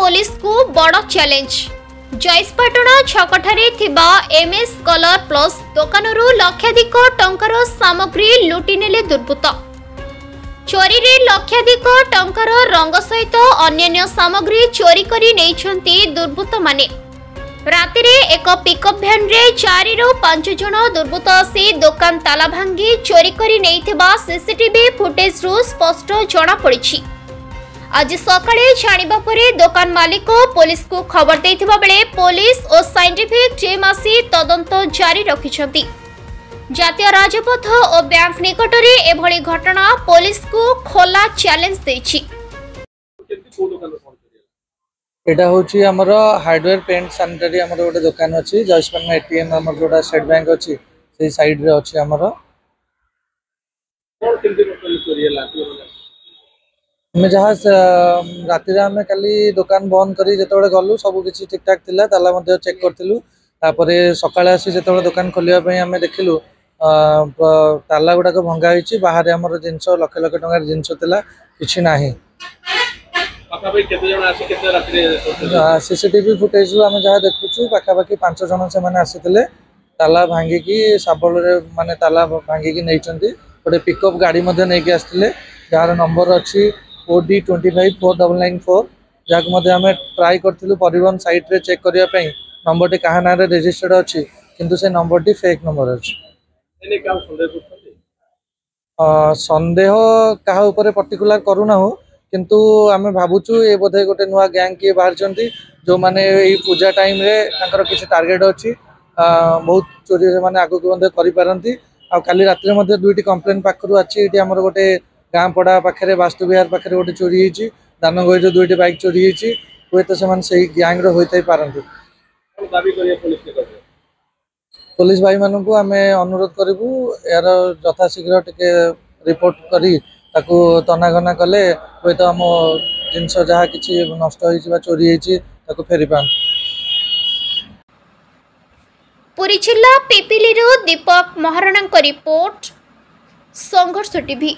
Police को बड़ challenge. जयसपाटना छकठारे थिबा एमएस कलर प्लस दुकानरू लक्षाधिक टंकार सामग्री लुटि नेले दुर्बृत्त। चोरी रे लक्षाधिक टंकार रंग सहित अन्य सामग्री चोरी करी नेइछंती दुर्बृत्त माने। रातिरे एक पिकअप भ्यान रे 4 ରୁ 5 जण दुर्बृत्त आसी दुकान ताला भांगी चोरी करी नेइथिबा सीसीटीवी फुटेज रु स्पष्ट जणा पड़िछि। आज सकाळे जानिबा परे दुकान मालिक पुलिस को खबर देथिबा बेले पुलिस और साइंटिफिक टीम आसी तदंत जारी रखिछंती। जातीय राजपथ और बैंक निकट में एभली घटना पुलिस को खोला चैलेंज देछि। एटा होची हमर हार्डवेयर पेंट सैनिटरी हमर गोटे दुकान अछि जयसपन्ना एटीएम हमर जोटा स्टेट बैंक अछि से साइड रे अछि हमर। मैं जहाँ राति आम काली दुकान बंद करी जिते गलु सब किसी ठीक ठाक थिला ताला मध्ये चेक करथिलु। तापरे सकाळे आसी जिते दुकान खोलिया पई आमे देखिलु ताला गुडाक भंगा होईची। बाहर हमर जिंस लक्ष लक्ष टंकार जिंस थिला किछि नाही। सीसीटीवी फुटेज आम जहाँ देखुचु पाखापाखि 5 जण से माने आसीथिले ताला भांगिकी साबल रे माने ताला भांगिकी नेइचंती। गोटे पिकअप गाड़ी मध्ये नेकी आस्थिले जार नंबर अछि OD 254994 जहाक मध्ये आमे ट्राई करथिलु परिवहन साइट रे चेक करिया पई नंबर टी कहा नारे रजिस्टर्ड अछि किंतु से नंबर टी फेक नंबर अछि। एने का संदेह कहा ऊपर पर्टिकुलर करूना हो किंतु आमे भाबुचु ए बोधे गोटे नुआ गैंग के बाहर चंती जो माने ए पूजा टाइम रे तांकर किछि टार्गेट अछि बहुत चोरी रे माने आगु को करि पारंती। आ काली रात्रि रे मध्ये दुईटी कंप्लेन पाखरु अछि। एटी हमर गोटे गाँ पड़ा पाखे वास्तु विहार पाखे गोटे चोरी होती दानगई दुईटी बाइक चोरी होती हुए तो से गैंग होई पारती। पुलिस भाई मानू आम अनुरोध करूँ यार यथाशीघ्र टिके रिपोर्ट करी ताकू तनाघना कले हुए तो आम जिनस जहाँ कि नष्ट हो चोरी होती फेरी पाए। पुरी जिला पिपिली दीपक महाराणा रिपोर्ट संघर्ष टीवी।